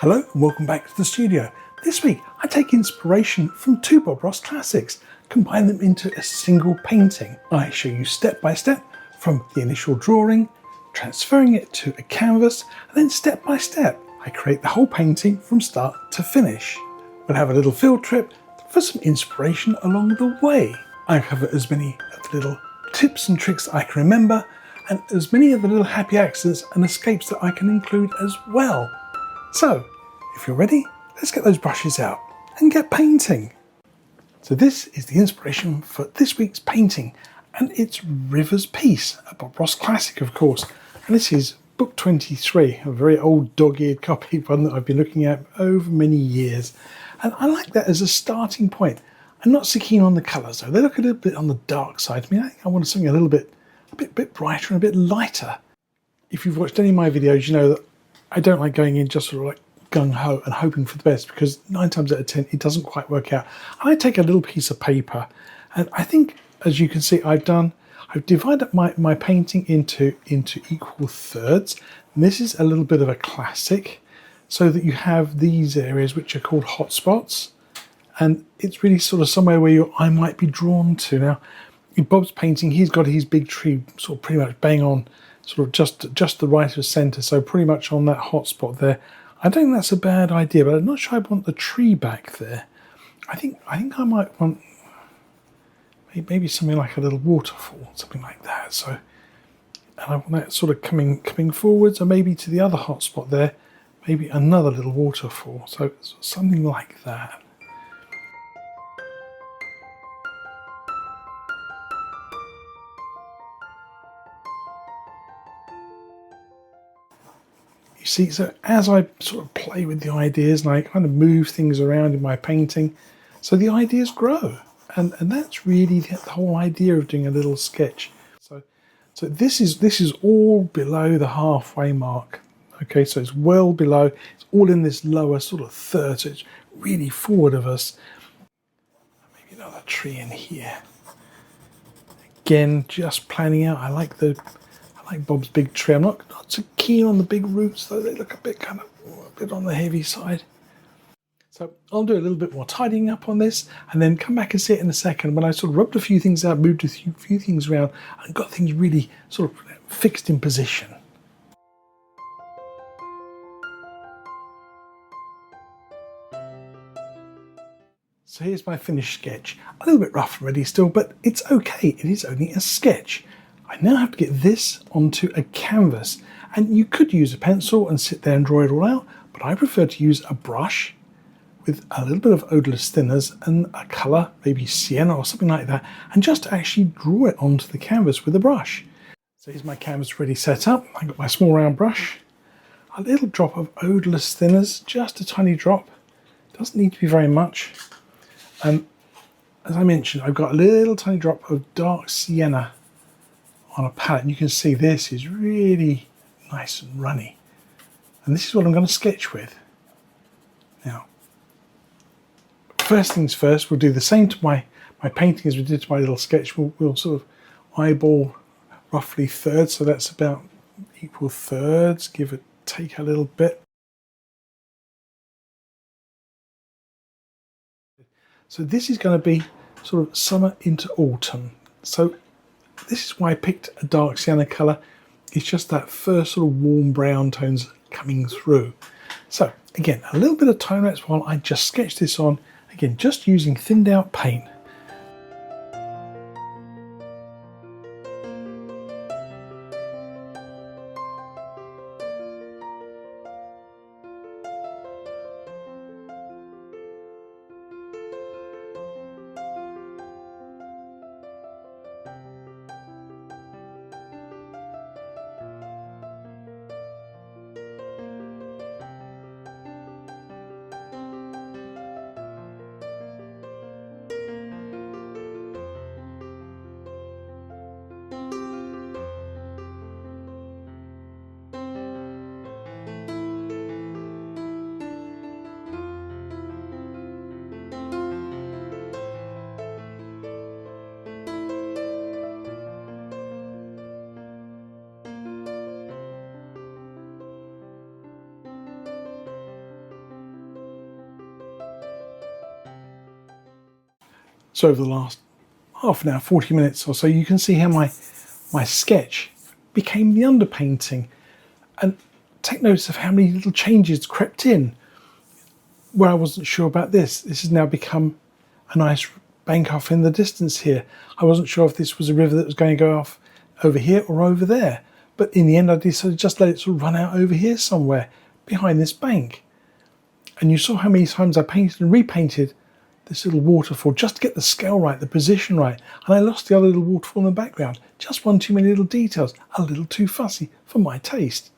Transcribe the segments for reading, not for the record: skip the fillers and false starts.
Hello and welcome back to the studio. This week I take inspiration from two Bob Ross classics, combine them into a single painting. I show you step by step from the initial drawing, transferring it to a canvas, and then step by step I create the whole painting from start to finish. We'll have a little field trip for some inspiration along the way. I cover as many of the little tips and tricks I can remember, and as many of the little happy accidents and escapes that I can include as well. So, if you're ready, let's get those brushes out and get painting. So this is the inspiration for this week's painting, and it's River's Peace, a Bob Ross classic of course. And this is book 23, a very old dog-eared copy, one that I've been looking at over many years. And I like that as a starting point. I'm not so keen on the colours though, they look a little bit on the dark side to me. I think I want something a bit brighter and a bit lighter. If you've watched any of my videos, you know that I don't like going in just sort of like gung-ho and hoping for the best, because 9 times out of 10 it doesn't quite work out. And I take a little piece of paper, and I think, as you can see, I've divided my painting into equal thirds. And this is a little bit of a classic, so that you have these areas which are called hotspots, and it's really sort of somewhere where I might be drawn to. Now, in Bob's painting, he's got his big tree sort of pretty much bang on, sort of just the right of centre, so pretty much on that hotspot there. I don't think that's a bad idea, but I'm not sure I want the tree back there. I think I might want maybe something like a little waterfall, something like that. So, and I want that sort of coming forwards, or maybe to the other hotspot there, maybe another little waterfall. So something like that. You see, so as I sort of play with the ideas and I kind of move things around in my painting, so the ideas grow. And that's really the whole idea of doing a little sketch. So this is all below the halfway mark. Okay, so it's well below, it's all in this lower sort of third, so it's really forward of us. Maybe another tree in here. Again, just planning out. I like Bob's big tree. I'm not so keen on the big roots though. They look a bit on the heavy side. So I'll do a little bit more tidying up on this, and then come back and see it in a second when I sort of rubbed a few things out, moved a few things around, and got things really sort of fixed in position. So here's my finished sketch. A little bit rough and ready still, but it's okay. It is only a sketch. I now have to get this onto a canvas, and you could use a pencil and sit there and draw it all out, but I prefer to use a brush with a little bit of odorless thinners and a colour, maybe sienna or something like that, and just actually draw it onto the canvas with a brush. So here's my canvas ready set up. I've got my small round brush, a little drop of odorless thinners, just a tiny drop, doesn't need to be very much. As I mentioned, I've got a little tiny drop of dark sienna on a palette, and you can see this is really nice and runny. And this is what I'm going to sketch with. Now, first things first, we'll do the same to my painting as we did to my little sketch. We'll sort of eyeball roughly thirds, so that's about equal thirds, give it, take a little bit. So this is going to be sort of summer into autumn. So this is why I picked a dark sienna colour. It's just that first sort of warm brown tones coming through. So again, a little bit of time lapse while I just sketch this on. Again, just using thinned out paint. So over the last half an hour, 40 minutes or so, you can see how my sketch became the underpainting. And take notice of how many little changes crept in where I wasn't sure about this. This has now become a nice bank off in the distance here. I wasn't sure if this was a river that was going to go off over here or over there. But in the end, I decided just let it sort of run out over here somewhere behind this bank. And you saw how many times I painted and repainted this little waterfall just to get the scale right, the position right. And I lost the other little waterfall in the background. Just one too many little details, a little too fussy for my taste.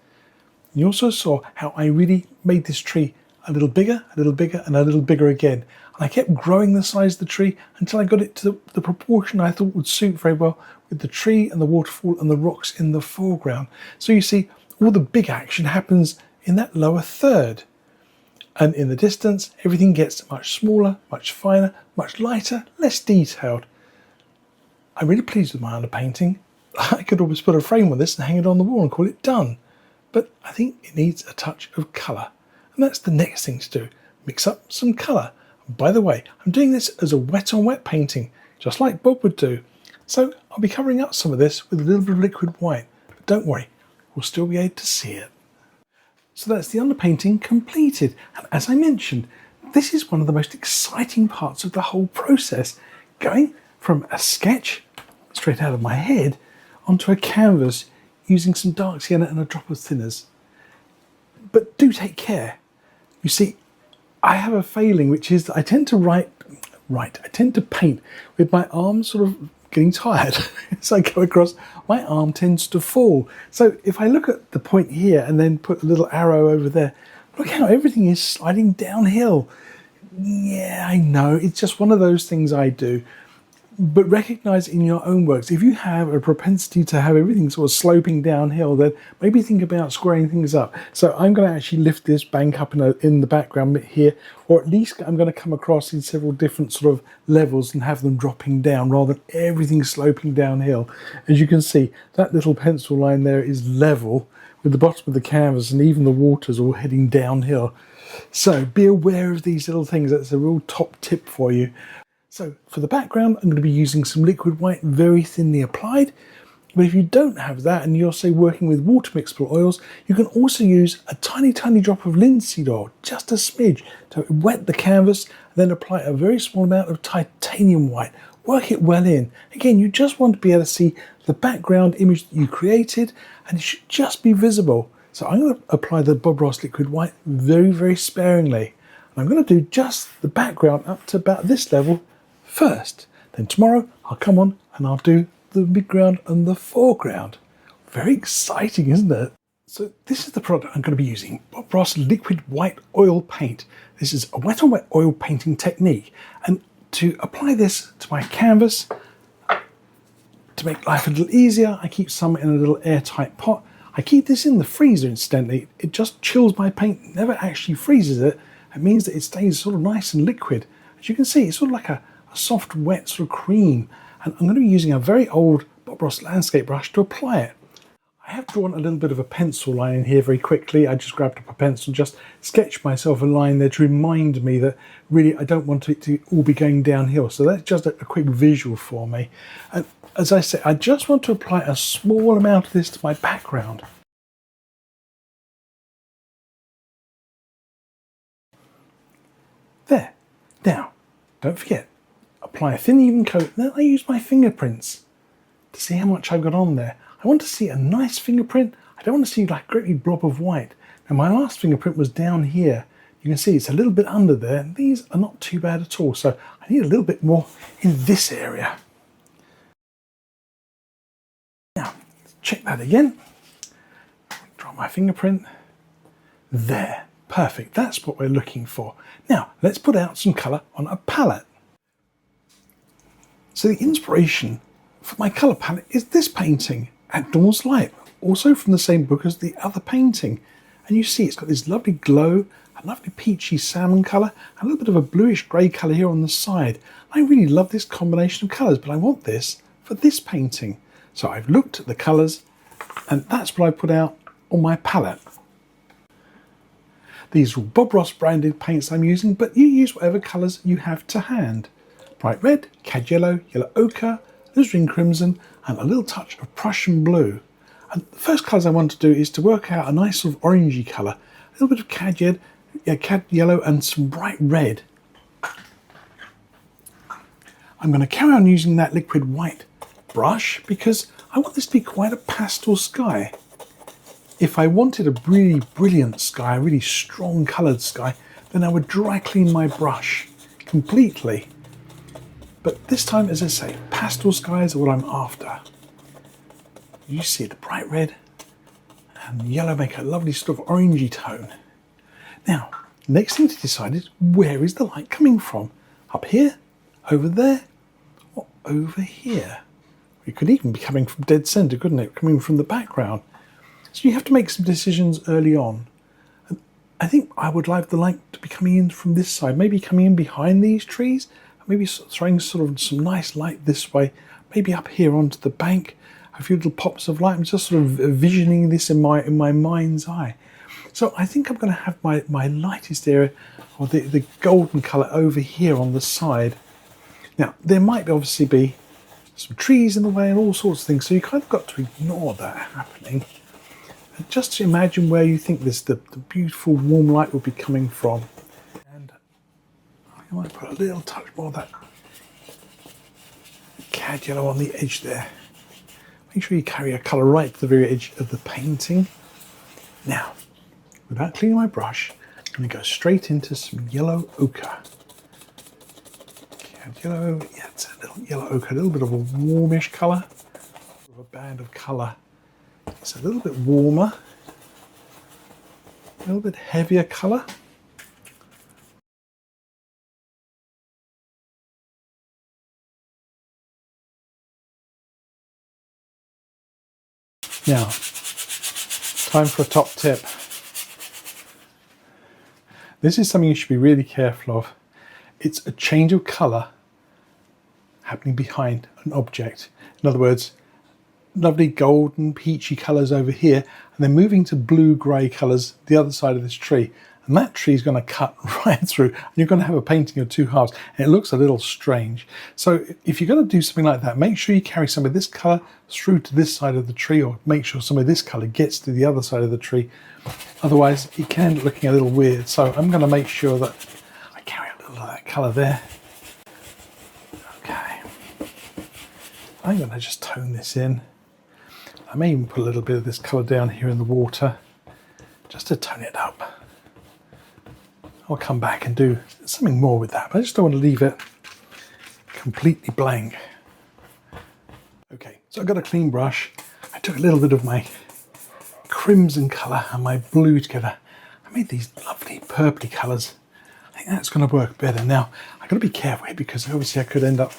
And you also saw how I really made this tree a little bigger, and a little bigger again. And I kept growing the size of the tree until I got it to the proportion I thought would suit very well with the tree and the waterfall and the rocks in the foreground. So you see, all the big action happens in that lower third. And in the distance, everything gets much smaller, much finer, much lighter, less detailed. I'm really pleased with my underpainting. I could almost put a frame on this and hang it on the wall and call it done. But I think it needs a touch of colour. And that's the next thing to do. Mix up some colour. And by the way, I'm doing this as a wet on wet painting, just like Bob would do. So I'll be covering up some of this with a little bit of liquid white. But don't worry, we'll still be able to see it. So that's the underpainting completed. And as I mentioned, this is one of the most exciting parts of the whole process. Going from a sketch straight out of my head onto a canvas using some dark sienna and a drop of thinners. But do take care. You see, I have a failing, which is that I tend to paint with my arms sort of getting tired. As I go across, my arm tends to fall. So if I look at the point here and then put a little arrow over there, look how everything is sliding downhill. Yeah, I know, it's just one of those things I do. But recognise in your own works, if you have a propensity to have everything sort of sloping downhill, then maybe think about squaring things up. So I'm going to actually lift this bank up in the background bit here, or at least I'm going to come across in several different sort of levels and have them dropping down rather than everything sloping downhill. As you can see, that little pencil line there is level with the bottom of the canvas, and even the water's all heading downhill. So be aware of these little things. That's a real top tip for you. So for the background, I'm going to be using some liquid white, very thinly applied. But if you don't have that and you're, say, working with water mixable oils, you can also use a tiny, tiny drop of linseed oil, just a smidge, to wet the canvas, and then apply a very small amount of titanium white. Work it well in. Again, you just want to be able to see the background image that you created, and it should just be visible. So I'm going to apply the Bob Ross liquid white very, very sparingly. And I'm going to do just the background up to about this level first. Then tomorrow I'll come on and I'll do the midground and the foreground. Very exciting, isn't it? So this is the product I'm going to be using, Bob Ross liquid white oil paint. This is a wet on wet oil painting technique, and to apply this to my canvas to make life a little easier, I keep some in a little airtight pot. I keep this in the freezer incidentally. It just chills my paint, never actually freezes it. It means that it stays sort of nice and liquid. As you can see, it's sort of like a soft, wet sort of cream. And I'm going to be using a very old Bob Ross landscape brush to apply it. I have drawn a little bit of a pencil line in here very quickly. I just grabbed up a pencil and just sketched myself a line there to remind me that really I don't want it to all be going downhill. So that's just a quick visual for me. And as I say, I just want to apply a small amount of this to my background. There. Now, don't forget, apply a thin even coat, then I use my fingerprints to see how much I've got on there. I want to see a nice fingerprint. I don't want to see like a great big blob of white. Now my last fingerprint was down here. You can see it's a little bit under there. And these are not too bad at all. So I need a little bit more in this area. Now, check that again. Draw my fingerprint. There, perfect. That's what we're looking for. Now, let's put out some colour on a palette. So the inspiration for my colour palette is this painting, At Dawn's Light, also from the same book as the other painting. And you see it's got this lovely glow, a lovely peachy salmon colour, and a little bit of a bluish grey colour here on the side. I really love this combination of colours, but I want this for this painting. So I've looked at the colours, and that's what I put out on my palette. These are Bob Ross branded paints I'm using, but you use whatever colours you have to hand. bright red, cad yellow, yellow ochre, alizarin crimson, and a little touch of Prussian blue. And the first colours I want to do is to work out a nice sort of orangey colour, a little bit of cad yellow and some bright red. I'm going to carry on using that liquid white brush because I want this to be quite a pastel sky. If I wanted a really brilliant sky, a really strong coloured sky, then I would dry clean my brush completely. But this time, as I say, pastel skies are what I'm after. You see the bright red and yellow make a lovely sort of orangey tone. Now, next thing to decide is where is the light coming from? Up here, over there, or over here? It could even be coming from dead centre, couldn't it? Coming from the background. So you have to make some decisions early on. And I think I would like the light to be coming in from this side, maybe coming in behind these trees, maybe throwing sort of some nice light this way, maybe up here onto the bank, a few little pops of light. I'm just sort of visioning this in my mind's eye. So I think I'm going to have my lightest area, or the golden colour over here on the side. Now, there might obviously be some trees in the way and all sorts of things, so you kind of got to ignore that happening. And just to imagine where you think the beautiful warm light will be coming from. And I might put a little touch more of that cad yellow on the edge there. Make sure you carry a colour right to the very edge of the painting. Now, without cleaning my brush, I'm going to go straight into some yellow ochre. Cad yellow, yeah, it's a little yellow ochre, a little bit of a warmish colour. Sort of a band of colour. It's a little bit warmer, a little bit heavier colour. Now, time for a top tip. This is something you should be really careful of. It's a change of colour happening behind an object. In other words, lovely golden peachy colours over here, and then moving to blue-grey colours the other side of this tree. And that tree is going to cut right through, and you're going to have a painting of two halves, and it looks a little strange. So if you're going to do something like that, make sure you carry some of this colour through to this side of the tree, or make sure some of this colour gets to the other side of the tree. Otherwise, it can end up looking a little weird. So I'm going to make sure that I carry a little of that colour there. Okay. I'm going to just tone this in. I may even put a little bit of this colour down here in the water, just to tone it up. I'll come back and do something more with that, but I just don't want to leave it completely blank. Okay, so I've got a clean brush. I took a little bit of my crimson colour and my blue together. I made these lovely purpley colours. I think that's going to work better. Now, I've got to be careful here because obviously I could end up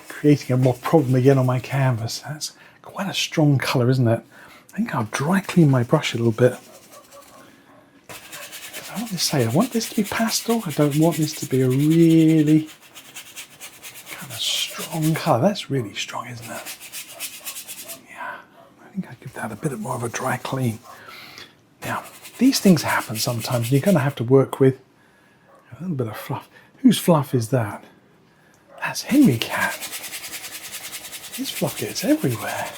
creating a more problem again on my canvas. That's quite a strong colour, isn't it? I think I'll dry clean my brush a little bit. I want this to be pastel. I don't want this to be a really kind of strong colour. That's really strong, isn't it? Yeah, I think I'll give that a bit more of a dry clean. Now, these things happen sometimes. You're going to have to work with a little bit of fluff. Whose fluff is that? That's Henry Cat. His fluff gets everywhere.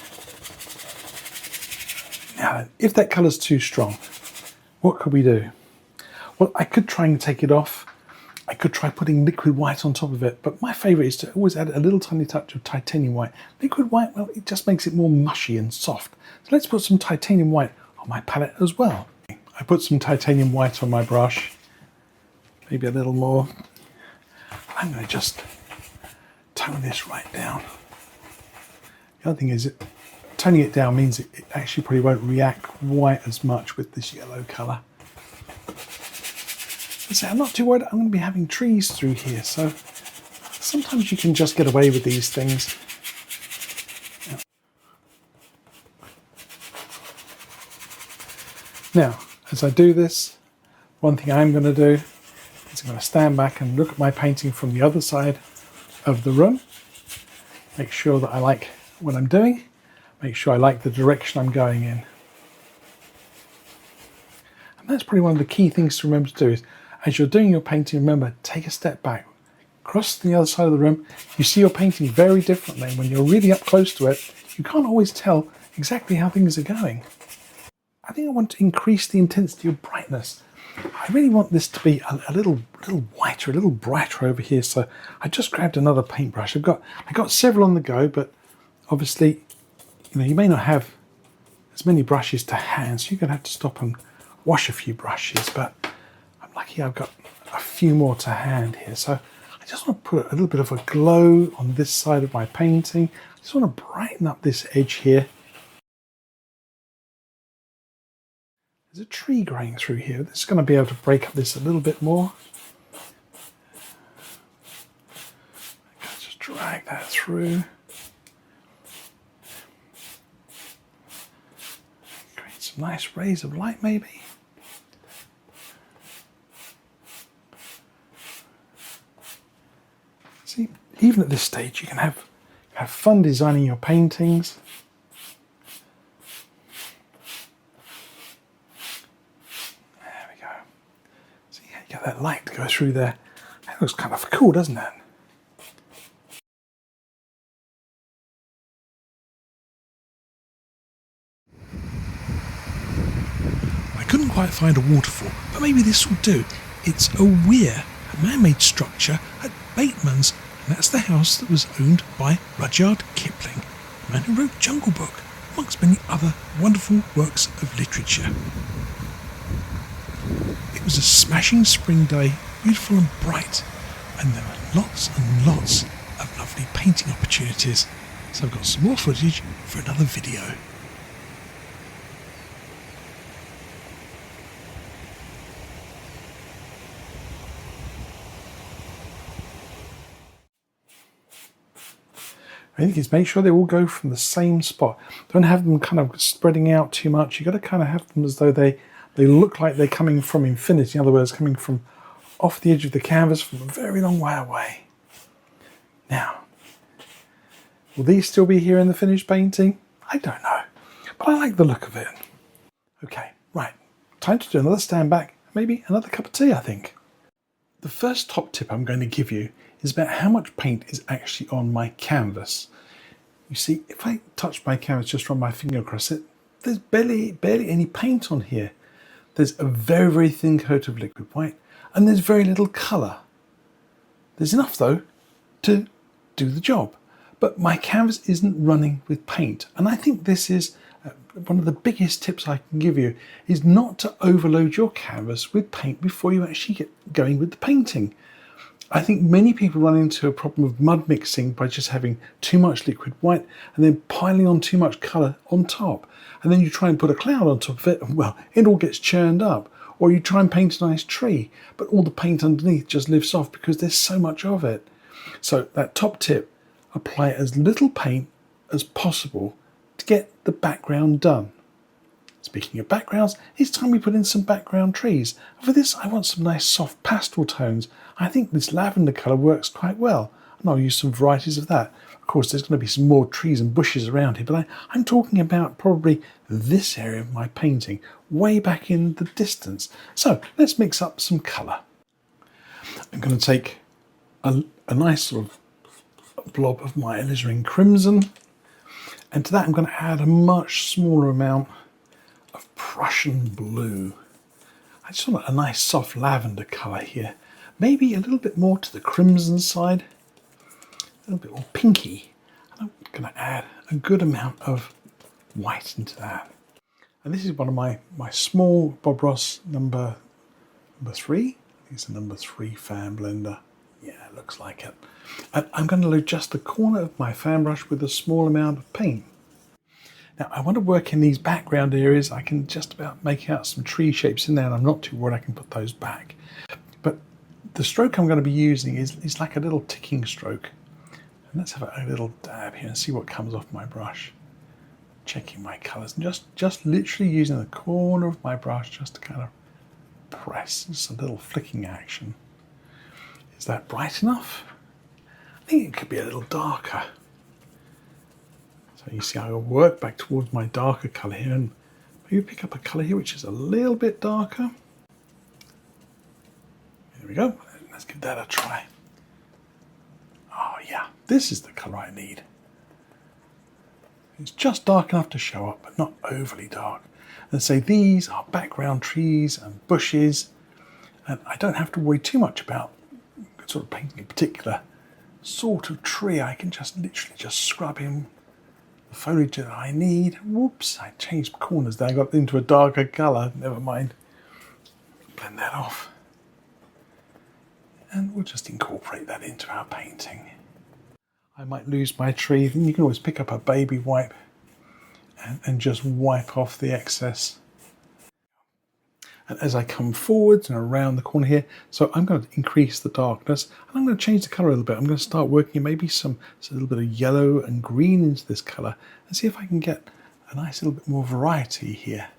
Now, if that colour's too strong, what could we do? Well, I could try and take it off. I could try putting liquid white on top of it, but my favourite is to always add a little tiny touch of titanium white. Liquid white, well, it just makes it more mushy and soft. So let's put some titanium white on my palette as well. I put some titanium white on my brush, maybe a little more. I'm going to just tone this right down. The other thing is, toning it down means it actually probably won't react quite as much with this yellow colour. So I'm not too worried. I'm going to be having trees through here, so sometimes you can just get away with these things. Now, as I do this, one thing I'm going to do is I'm going to stand back and look at my painting from the other side of the room. Make sure that I like what I'm doing. Make sure I like the direction I'm going in. And that's probably one of the key things to remember to do is, as you're doing your painting, remember, take a step back, across the other side of the room, you see your painting very differently. When you're really up close to it, you can't always tell exactly how things are going. I think I want to increase the intensity of brightness. I really want this to be a little whiter, a little brighter over here. So I just grabbed another paintbrush. I got several on the go, but obviously, you may not have as many brushes to hand, so you're going to have to stop and wash a few brushes. But I'm lucky I've got a few more to hand here. So I just want to put a little bit of a glow on this side of my painting. I just want to brighten up this edge here. There's a tree growing through here. This is going to be able to break up this a little bit more. Just drag that through. Create some nice rays of light maybe. See, even at this stage you can have fun designing your paintings. Get that light to go through there. That looks kind of cool, doesn't it? I couldn't quite find a waterfall, but maybe this will do. It's a weir, a man-made structure at Bateman's, and that's the house that was owned by Rudyard Kipling, the man who wrote Jungle Book, amongst many other wonderful works of literature. It was a smashing spring day, beautiful and bright, and there were lots and lots of lovely painting opportunities. So I've got some more footage for another video. I think it's make sure they all go from the same spot. Don't have them kind of spreading out too much. You've got to kind of have them as though they look like they're coming from infinity. In other words, coming from off the edge of the canvas from a very long way away. Now, will these still be here in the finished painting? I don't know, but I like the look of it. Okay, right, time to do another stand back, maybe another cup of tea, I think. The first top tip I'm going to give you is about how much paint is actually on my canvas. You see, if I touch my canvas, just run my finger across it, there's barely any paint on here. There's a very, very thin coat of liquid white, and there's very little colour. There's enough, though, to do the job. But my canvas isn't running with paint. And I think this is one of the biggest tips I can give you, is not to overload your canvas with paint before you actually get going with the painting. I think many people run into a problem of mud mixing by just having too much liquid white and then piling on too much colour on top. And then you try and put a cloud on top of it, and well, it all gets churned up. Or you try and paint a nice tree, but all the paint underneath just lifts off because there's so much of it. So that top tip, apply as little paint as possible to get the background done. Speaking of backgrounds, it's time we put in some background trees. And for this, I want some nice soft pastel tones. I think this lavender colour works quite well, and I'll use some varieties of that. Of course, there's going to be some more trees and bushes around here, but I'm talking about probably this area of my painting, way back in the distance. So let's mix up some colour. I'm going to take a nice sort of blob of my alizarin crimson, and to that I'm going to add a much smaller amount of Prussian blue. I just want a nice soft lavender colour here. Maybe a little bit more to the crimson side, a little bit more pinky. And I'm going to add a good amount of white into that. And this is one of my small Bob Ross number 3. I think it's a number 3 fan blender. Yeah, it looks like it. And I'm going to load just the corner of my fan brush with a small amount of paint. Now I want to work in these background areas. I can just about make out some tree shapes in there, and I'm not too worried I can put those back. But the stroke I'm going to be using is like a little ticking stroke. And let's have a little dab here and see what comes off my brush. Checking my colours and just literally using the corner of my brush just to kind of press. Just a little flicking action. Is that bright enough? I think it could be a little darker. So you see I will work back towards my darker colour here and maybe pick up a colour here which is a little bit darker. There we go. Let's give that a try. this is the colour I need. It's just dark enough to show up, but not overly dark. And say these are background trees and bushes, and I don't have to worry too much about sort of painting a particular sort of tree. I can just literally just scrub in the foliage that I need. Whoops, I changed corners there. I got into a darker colour. Never mind. Blend that off. And we'll just incorporate that into our painting. I might lose my tree, then you can always pick up a baby wipe and just wipe off the excess. And as I come forwards and around the corner here, so I'm going to increase the darkness and I'm going to change the colour a little bit. I'm going to start working maybe a little bit of yellow and green into this colour and see if I can get a nice little bit more variety here.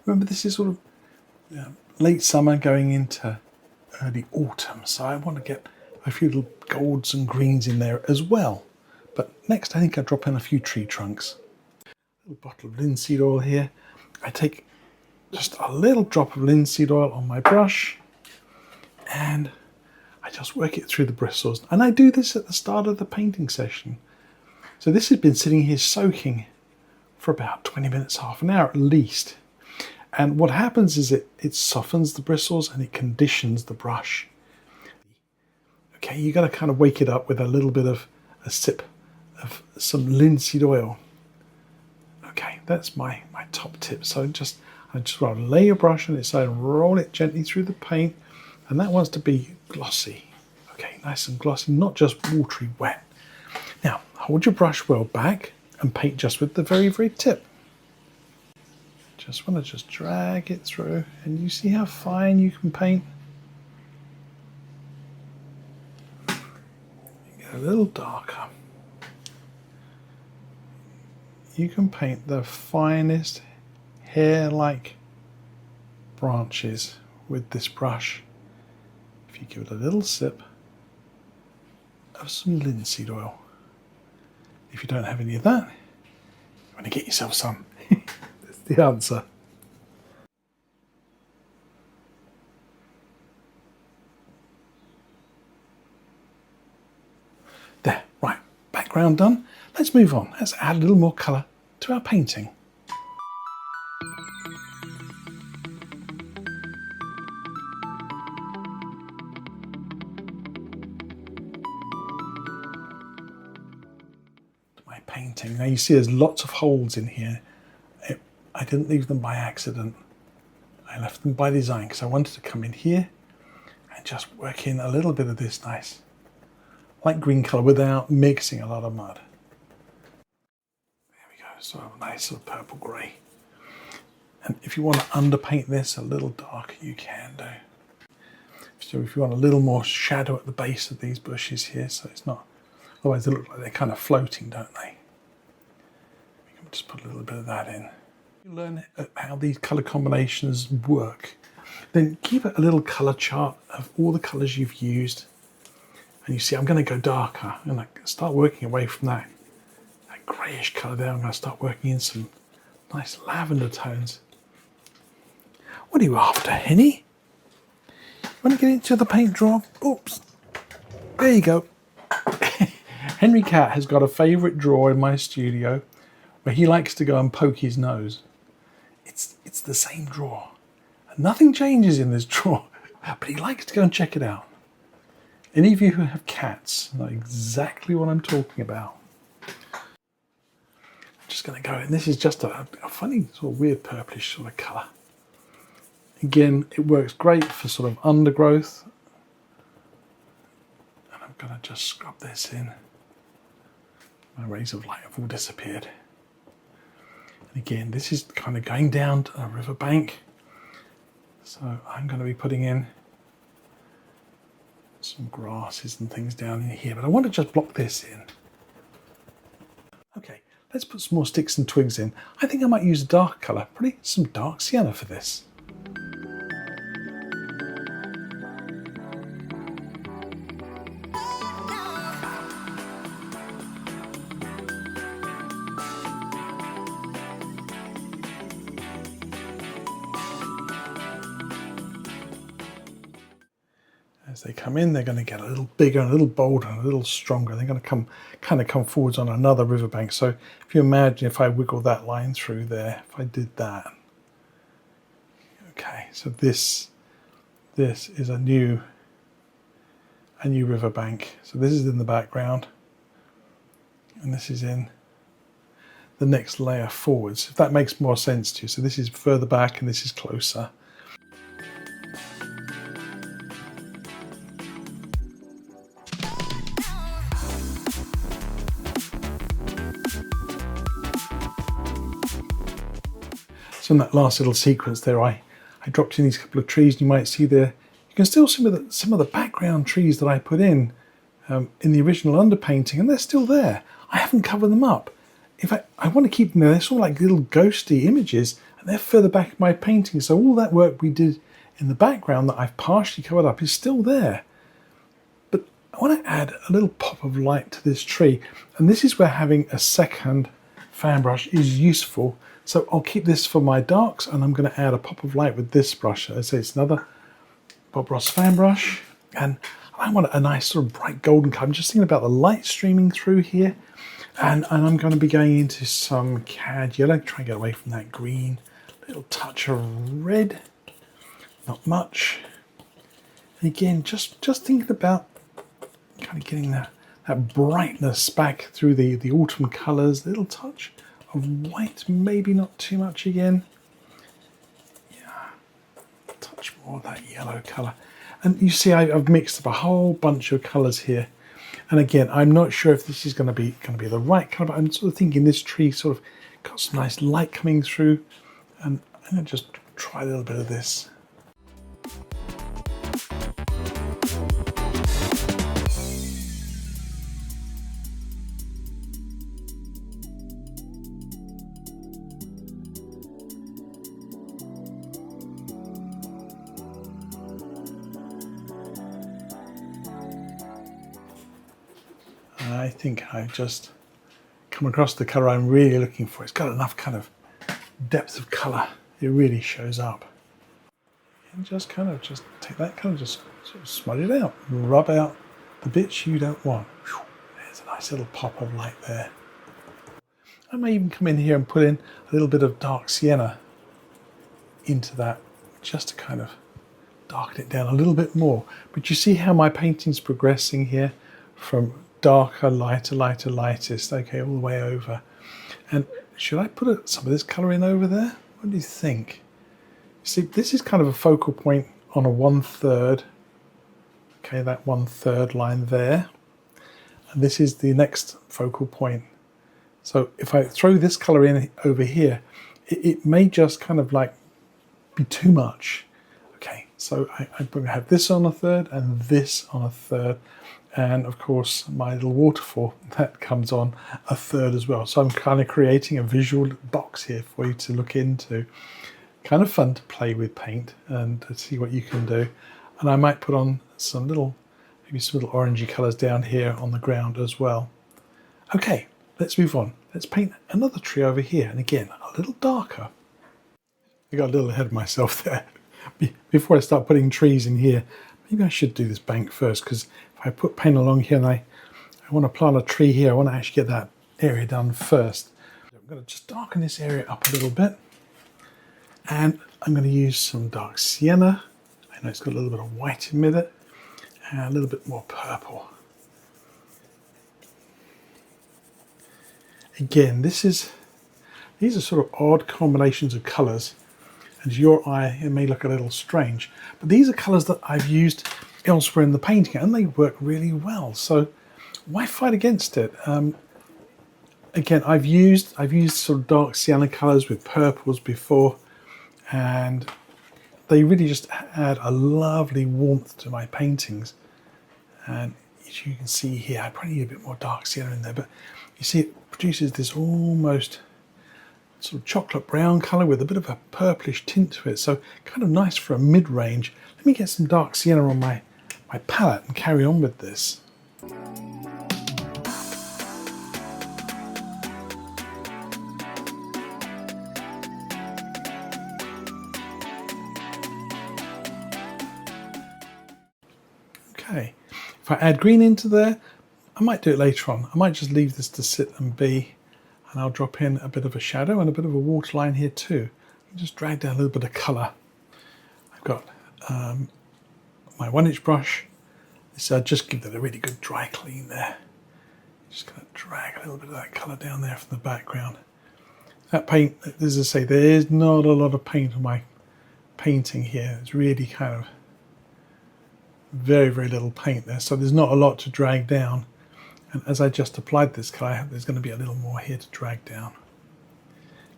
Remember, this is sort of late summer going into early autumn, so I want to get a few little golds and greens in there as well. But next I think I'll drop in a few tree trunks. A little bottle of linseed oil here. I take just a little drop of linseed oil on my brush and I just work it through the bristles. And I do this at the start of the painting session. So this has been sitting here soaking for about 20 minutes, half an hour at least. And what happens is it softens the bristles and it conditions the brush. Okay, you got to kind of wake it up with a little bit of a sip of some linseed oil. Okay, that's my top tip. So I just want to lay your brush on its side and roll it gently through the paint. And that wants to be glossy. Okay, nice and glossy, not just watery wet. Now, hold your brush well back and paint just with the very, very tip. Just want to just drag it through, and you see how fine you can paint. Get a little darker. You can paint the finest hair-like branches with this brush if you give it a little sip of some linseed oil. If you don't have any of that, you want to get yourself some. That's the answer. There, right, background done. Let's move on. Let's add a little more colour to our painting. My painting. Now you see there's lots of holes in here. I didn't leave them by accident. I left them by design because I wanted to come in here and just work in a little bit of this nice light green colour without mixing a lot of mud. There we go, sort of nice sort of purple grey. And if you want to underpaint this a little darker, you can do. So if you want a little more shadow at the base of these bushes here, so it's not, otherwise they look like they're kind of floating, don't they? We can just put a little bit of that in. You learn how these colour combinations work. Then keep a little colour chart of all the colours you've used. And you see, I'm going to go darker. I'm going to start working away from that greyish colour there. I'm going to start working in some nice lavender tones. What are you after, Henny? You want to get into the paint drawer? Oops. There you go. Henry Cat has got a favourite drawer in my studio where he likes to go and poke his nose. It's the same drawer. And nothing changes in this drawer, but he likes to go and check it out. Any of you who have cats know exactly what I'm talking about. I'm just going to go, and this is just a funny sort of weird purplish sort of colour. Again, it works great for sort of undergrowth. And I'm going to just scrub this in. My rays of light have all disappeared. And again, this is kind of going down to a riverbank. So I'm going to be putting in some grasses and things down in here, but I want to just block this in. Okay, let's put some more sticks and twigs in. I think I might use a dark colour, probably some dark sienna for this. As they come in, they're going to get a little bigger, a little bolder, and a little stronger. They're going to come forwards on another riverbank. So if you imagine if I wiggle that line through there, if I did that. Okay, so this is a new riverbank. So this is in the background, and this is in the next layer forwards, if that makes more sense to you. So this is further back and this is closer. So in that last little sequence there, I dropped in these couple of trees. You might see there, you can still see some of the background trees that I put in the original underpainting, and they're still there. I haven't covered them up. In fact, I want to keep them there. They're sort of like little ghosty images, and they're further back in my painting. So all that work we did in the background that I've partially covered up is still there. But I want to add a little pop of light to this tree, and this is where having a second fan brush is useful. So I'll keep this for my darks, and I'm going to add a pop of light with this brush. As I say, it's another Bob Ross fan brush, and I want a nice sort of bright golden colour. I'm just thinking about the light streaming through here, and I'm going to be going into some cad yellow, try and get away from that green, a little touch of red, not much. And again, just thinking about kind of getting that brightness back through the autumn colours, a little touch of white, maybe not too much again. Yeah, a touch more of that yellow colour. And you see I've mixed up a whole bunch of colours here. And again, I'm not sure if this is going to be the right colour, but I'm sort of thinking this tree sort of got some nice light coming through. And I'm going to just try a little bit of this. I think I've just come across the colour I'm really looking for. It's got enough kind of depth of colour. It really shows up. And just take that colour, just sort of smudge it out, rub out the bits you don't want. Whew, there's a nice little pop of light there. I may even come in here and put in a little bit of dark sienna into that, just to kind of darken it down a little bit more. But you see how my painting's progressing here from darker, lighter, lightest, okay, all the way over. And should I put some of this colour in over there? What do you think? See, this is kind of a focal point on a 1/3. Okay, that 1/3 line there. And this is the next focal point. So if I throw this colour in over here, it may just kind of like be too much. Okay, so I'm going to have this on a third and this on a third. And of course, my little waterfall, that comes on a third as well. So I'm kind of creating a visual box here for you to look into. Kind of fun to play with paint and to see what you can do. And I might put on maybe some little orangey colours down here on the ground as well. Okay, let's move on. Let's paint another tree over here. And again, a little darker. I got a little ahead of myself there. Before I start putting trees in here, maybe I should do this bank first, because if I put paint along here and I want to plant a tree here, I want to actually get that area done first. I'm going to just darken this area up a little bit. And I'm going to use some dark sienna. I know it's got a little bit of white in it, and a little bit more purple. Again, these are sort of odd combinations of colours, and to your eye it may look a little strange, but these are colours that I've used elsewhere in the painting and they work really well, so why fight against it? Again, I've used sort of dark sienna colours with purples before, and they really just add a lovely warmth to my paintings. And as you can see here, I probably need a bit more dark sienna in there, but you see it produces this almost sort of chocolate brown colour with a bit of a purplish tint to it, so kind of nice for a mid-range. Let me get some dark sienna on my palette and carry on with this. Okay, if I add green into there, I might do it later on. I might just leave this to sit and be, and I'll drop in a bit of a shadow and a bit of a waterline here too. Just drag down a little bit of colour. I've got my 1-inch brush. So I'll just give that a really good dry clean there. Just going to drag a little bit of that colour down there from the background. That paint, as I say, there is not a lot of paint on my painting here. It's really kind of very, very little paint there. So there's not a lot to drag down. And as I just applied this colour, there's going to be a little more here to drag down.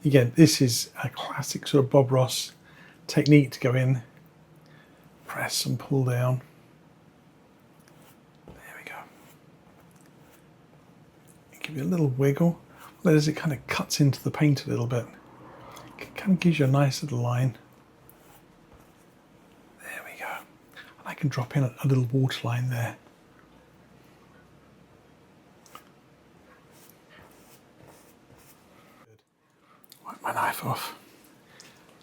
Again, this is a classic sort of Bob Ross technique to go in, press and pull down. There we go. Give you a little wiggle. As it kind of cuts into the paint a little bit. It kind of gives you a nice little line. There we go. And I can drop in a little waterline there. Wipe my knife off.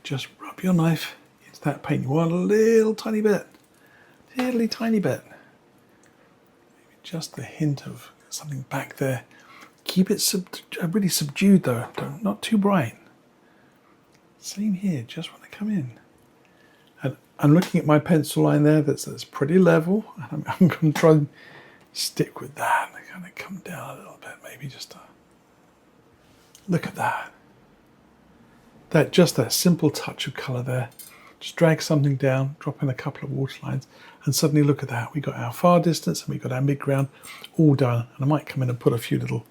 Just rub your knife into that paint. You want a little tiny bit. Little tiny bit. Maybe just a hint of something back there. Keep it really subdued though, not too bright. Same here, just when I come in. And I'm looking at my pencil line there, that's pretty level. And I'm going to try and stick with that. And kind of come down a little bit, maybe just to look at that. Just that simple touch of colour there. Just drag something down, drop in a couple of water lines, and suddenly look at that. We got our far distance and we got our midground all done. And I might come in and put a few little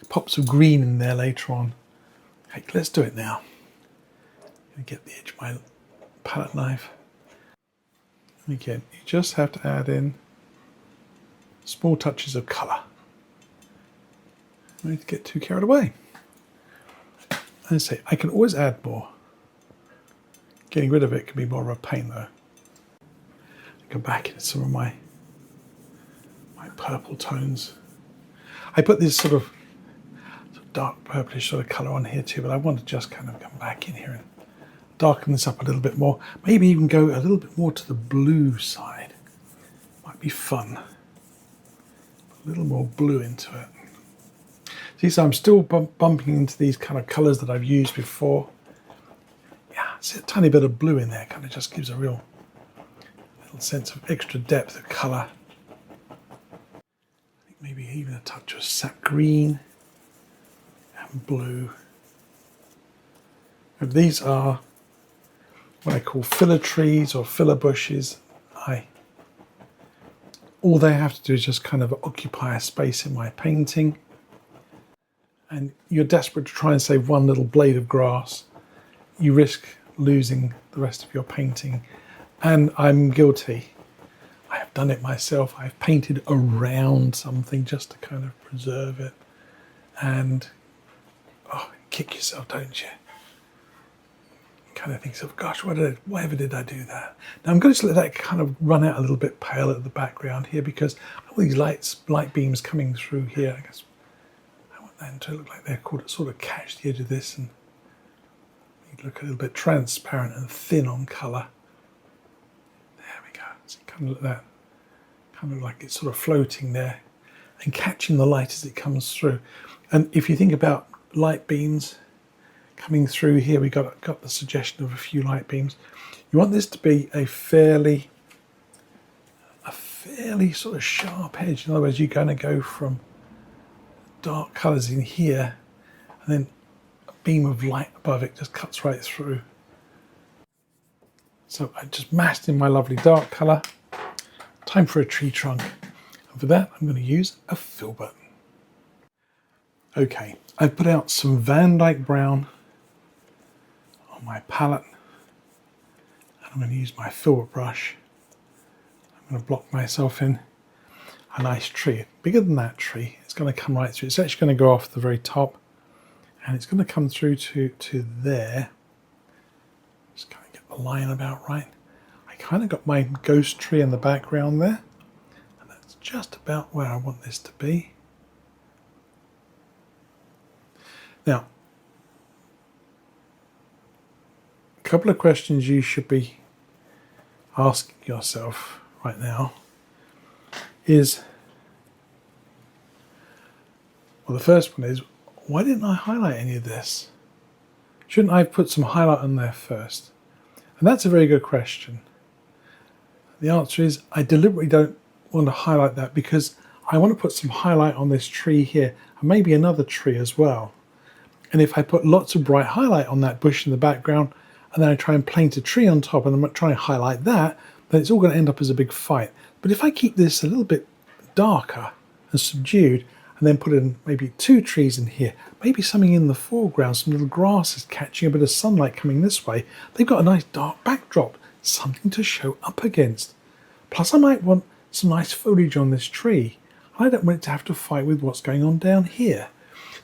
pops of green in there later on. Okay, let's do it now. I'm going to get the edge of my palette knife. Again, you just have to add in small touches of colour. I don't need to get too carried away. As I say, I can always add more. Getting rid of it can be more of a pain though. Go back into some of my purple tones. I put this sort of dark purplish sort of colour on here too, but I want to just kind of come back in here and darken this up a little bit more. Maybe even go a little bit more to the blue side. Might be fun. A little more blue into it. See, so I'm still bumping into these kind of colours that I've used before. Yeah, see a tiny bit of blue in there, kind of just gives a real little sense of extra depth of colour. I think maybe even a touch of sap green and blue. And these are what I call filler trees or filler bushes. All they have to do is just kind of occupy a space in my painting. And you're desperate to try and save one little blade of grass, you risk losing the rest of your painting. And I'm guilty. I have done it myself. I've painted around something just to kind of preserve it. And kick yourself, don't you? You kind of think, gosh, whatever did I do that? Now I'm going to let that kind of run out a little bit pale at the background here because all these light beams coming through here, I guess I want them to look like they're sort of catch the edge of this and look a little bit transparent and thin on colour. There we go. So kind of like that, kind of like it's sort of floating there and catching the light as it comes through. And if you think about light beams coming through here, we got the suggestion of a few light beams. You want this to be a fairly sort of sharp edge. In other words, you're going to go from dark colours in here and then a beam of light above it just cuts right through. So I just masked in my lovely dark colour. Time for a tree trunk. And for that, I'm going to use a filbert. Okay, I've put out some Van Dyke brown on my palette. And I'm going to use my filbert brush. I'm going to block myself in a nice tree. Bigger than that tree. It's going to come right through. It's actually going to go off the very top. And it's going to come through to there. Just kind of get the line about right. I kind of got my ghost tree in the background there. And that's just about where I want this to be. Now, a couple of questions you should be asking yourself right now. is, well, the first one is, why didn't I highlight any of this? Shouldn't I have put some highlight on there first? And that's a very good question. The answer is I deliberately don't want to highlight that because I want to put some highlight on this tree here and maybe another tree as well. And if I put lots of bright highlight on that bush in the background and then I try and paint a tree on top and I'm trying to highlight that, then it's all going to end up as a big fight. But if I keep this a little bit darker and subdued and then put in maybe 2 trees in here, maybe something in the foreground, some little grasses catching a bit of sunlight coming this way, they've got a nice dark backdrop, something to show up against. Plus I might want some nice foliage on this tree. I don't want it to have to fight with what's going on down here.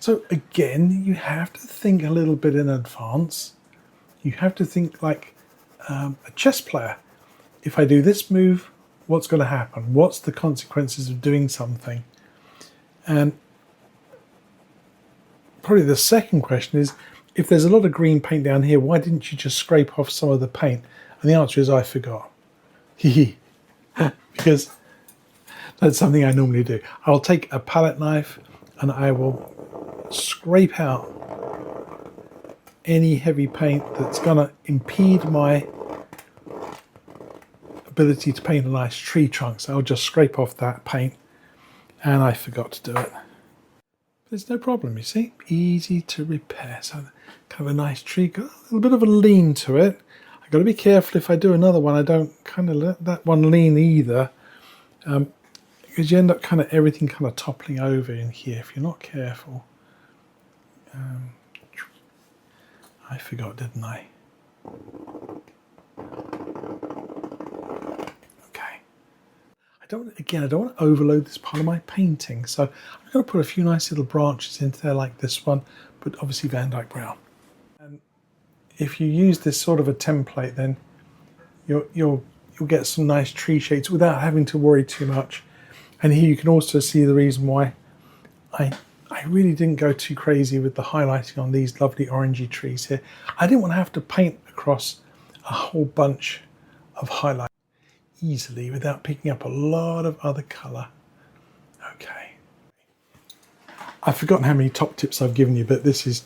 So again, you have to think a little bit in advance. You have to think like a chess player. If I do this move, what's going to happen? What's the consequences of doing something? And probably the second question is, if there's a lot of green paint down here, why didn't you just scrape off some of the paint? And the answer is I forgot. Because that's something I normally do. I'll take a palette knife and I will scrape out any heavy paint that's going to impede my ability to paint a nice tree trunk. So I'll just scrape off that paint, and I forgot to do it. There's no problem, you see, easy to repair. So kind of a nice tree, got a little bit of a lean to it. I've got to be careful if I do another one, I don't kind of let that one lean either, because you end up kind of everything kind of toppling over in here if you're not careful. I forgot, didn't I? Okay. I don't want to overload this part of my painting, so I'm going to put a few nice little branches into there like this one, but obviously Van Dyke Brown. And if you use this sort of a template, then you'll get some nice tree shades without having to worry too much. And here you can also see the reason why I really didn't go too crazy with the highlighting on these lovely orangey trees here. I didn't want to have to paint across a whole bunch of highlight easily without picking up a lot of other colour. Okay. I've forgotten how many top tips I've given you, but this is,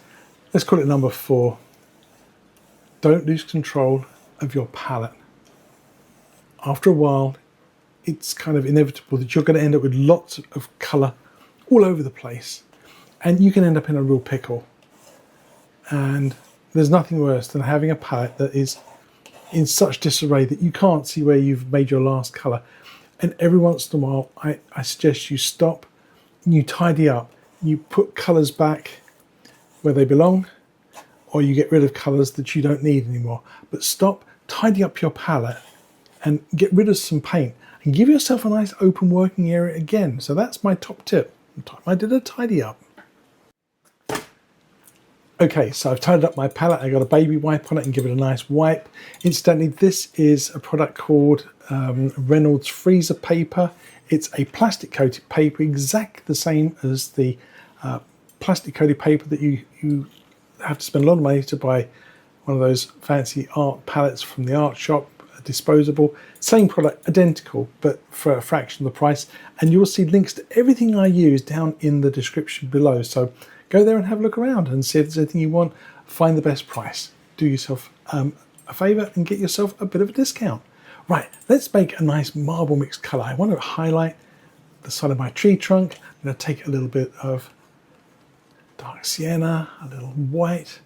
let's call it number 4. Don't lose control of your palette. After a while, it's kind of inevitable that you're going to end up with lots of colour all over the place, and you can end up in a real pickle. And there's nothing worse than having a palette that is in such disarray that you can't see where you've made your last colour. And every once in a while, I suggest you stop and you tidy up. You put colours back where they belong, or you get rid of colours that you don't need anymore. But stop, tidy up your palette and get rid of some paint and give yourself a nice open working area again. So that's my top tip. I did a tidy up. Okay, so I've tidied up my palette. I got a baby wipe on it and give it a nice wipe. Incidentally, this is a product called Reynolds Freezer Paper. It's a plastic coated paper, exactly the same as the plastic coated paper that you have to spend a lot of money to buy one of those fancy art palettes from the art shop, disposable. Same product, identical, but for a fraction of the price. And you'll see links to everything I use down in the description below. So go there and have a look around and see if there's anything you want. Find the best price. Do yourself a favour and get yourself a bit of a discount. Right, let's make a nice marble mixed colour. I want to highlight the side of my tree trunk. I'm going to take a little bit of dark sienna, a little white,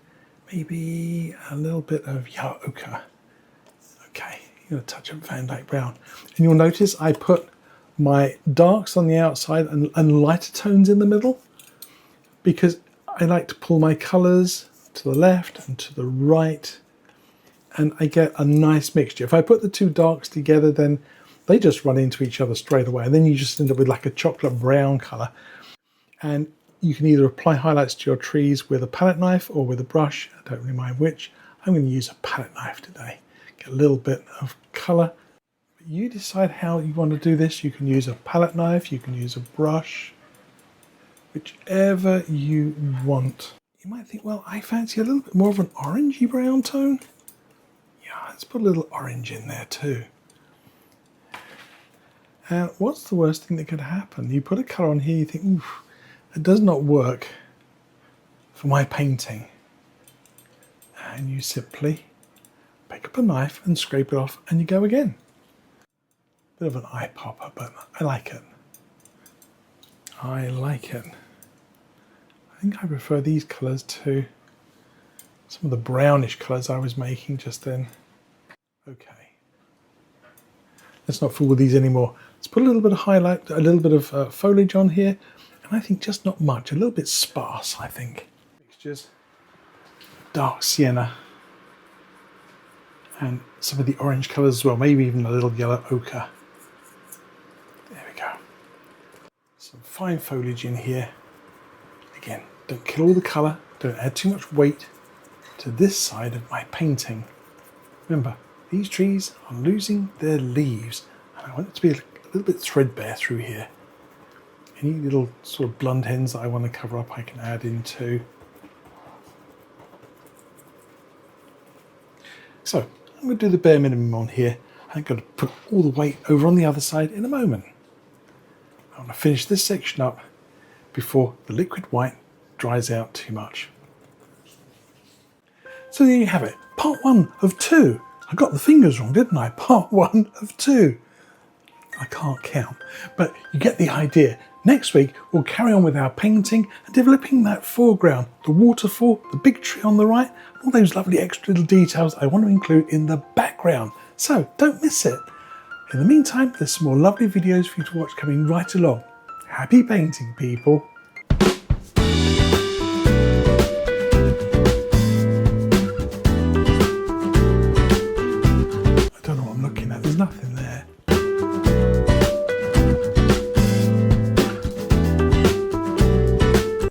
maybe a little bit of yellow ochre. Okay, a touch of Van Dyke Brown. And you'll notice I put my darks on the outside and lighter tones in the middle, because I like to pull my colours to the left and to the right, and I get a nice mixture. If I put the two darks together, then they just run into each other straight away, and then you just end up with like a chocolate brown colour. And you can either apply highlights to your trees with a palette knife or with a brush. I don't really mind which. I'm going to use a palette knife today. Get a little bit of colour. You decide how you want to do this. You can use a palette knife, you can use a brush, whichever you want. You might think, well, I fancy a little bit more of an orangey brown tone. Yeah, let's put a little orange in there too. And what's the worst thing that could happen? You put a colour on here, you think, oof, it does not work for my painting. And you simply pick up a knife and scrape it off and you go again. Bit of an eye popper, but I like it. I like it. I think I prefer these colours to some of the brownish colours I was making just then. Okay. Let's not fool with these anymore. Let's put a little bit of highlight, a little bit of foliage on here. And I think just not much, a little bit sparse, I think. Mixtures, dark sienna, and some of the orange colours as well, maybe even a little yellow ochre. There we go. Some fine foliage in here. Again, don't kill all the colour, don't add too much weight to this side of my painting. Remember, these trees are losing their leaves, and I want it to be a little bit threadbare through here. Any little sort of blunt ends that I want to cover up, I can add into. So, I'm going to do the bare minimum on here. I'm going to put all the weight over on the other side in a moment. I want to finish this section up before the liquid white dries out too much. So there you have it, part 1 of 2. I got the fingers wrong, didn't I? Part 1 of 2. I can't count, but you get the idea. Next week, we'll carry on with our painting and developing that foreground, the waterfall, the big tree on the right, all those lovely extra little details I want to include in the background. So don't miss it. In the meantime, there's some more lovely videos for you to watch coming right along. Happy painting, people.